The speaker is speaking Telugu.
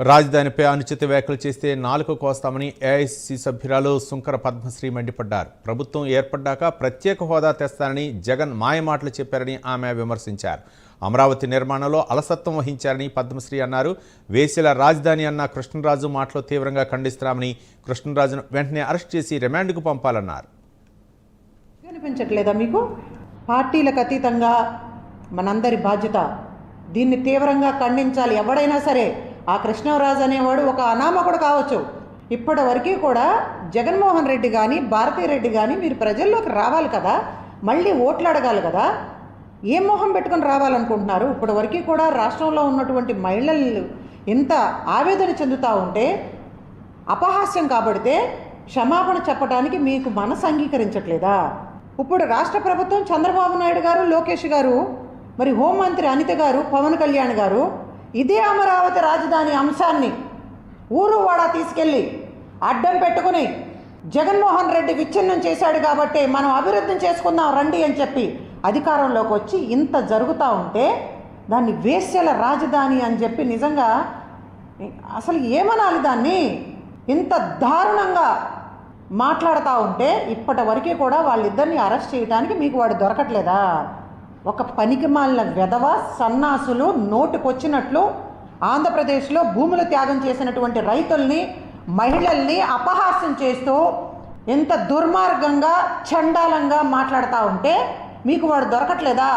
రాజధానిపై అనుచిత వ్యాఖ్యలు చేస్తే నాలుక కోస్తామని ఏఐసీసీ సభ్యురాలు సుంకర పద్మశ్రీ మండిపడ్డారు. ప్రభుత్వం ఏర్పడ్డాక ప్రత్యేక హోదా తెస్తానని జగన్ మాయమాటలు చెప్పారని ఆమె విమర్శించారు. అమరావతి నిర్మాణంలో అలసత్వం వహించారని పద్మశ్రీ అన్నారు. వేసిల రాజధాని అన్న కృష్ణరాజు మాటలు తీవ్రంగా ఖండిస్తున్నామని, కృష్ణరాజును వెంటనే అరెస్ట్ చేసి రిమాండ్కు పంపాలన్నారు. కనిపించట్లేదా మీకు? పార్టీలకు అతీతంగా మనందరి బాధ్యత. దీన్ని తీవ్రంగా ఖండించాలి. ఎవడైనా సరే, ఆ కృష్ణరాజు అనేవాడు ఒక అనామకుడు కావచ్చు. ఇప్పటి వరకు కూడా జగన్మోహన్ రెడ్డి కానీ భారతీరెడ్డి కానీ మీరు ప్రజల్లోకి రావాలి కదా, మళ్ళీ ఓట్లు అడగాలి కదా. ఏ మొహం పెట్టుకొని రావాలనుకుంటున్నారు? ఇప్పటి వరకు కూడా రాష్ట్రంలో ఉన్నటువంటి మహిళలు ఎంత ఆవేదన చెందుతూ ఉంటే, అపహాస్యం కాబడితే క్షమాపణ చెప్పడానికి మీకు మనసు అంగీకరించట్లేదా? ఇప్పుడు రాష్ట్ర ప్రభుత్వం చంద్రబాబు నాయుడు గారు, లోకేష్ గారు, మరి హోంమంత్రి అనిత గారు, పవన్ కళ్యాణ్ గారు ఇదే అమరావతి రాజధాని అంశాన్ని ఊరు వాడా తీసుకెళ్ళి అడ్డం పెట్టుకుని జగన్మోహన్ రెడ్డి విచ్ఛిన్నం చేశాడు కాబట్టి మనం అభివృద్ధి చేసుకుందాం రండి అని చెప్పి అధికారంలోకి వచ్చి ఇంత జరుగుతూ ఉంటే దాన్ని వేశ్యల రాజధాని అని చెప్పి నిజంగా అసలు ఏమనాలి దాన్ని? ఇంత దారుణంగా మాట్లాడుతూ ఉంటే ఇప్పటి వరకు కూడా వాళ్ళిద్దరిని అరెస్ట్ చేయడానికి మీకు వాడు దొరకట్లేదా? ఒక పనికిమాలిన వెధవ సన్నాసులు నోటుకొచ్చినట్లు ఆంధ్రప్రదేశ్లో భూములు త్యాగం చేసినటువంటి రైతుల్ని, మహిళల్ని అపహాస్యం చేస్తూ ఎంత దుర్మార్గంగా చండాలంగా మాట్లాడుతూ ఉంటే మీకు వాడు దొరకట్లేదా?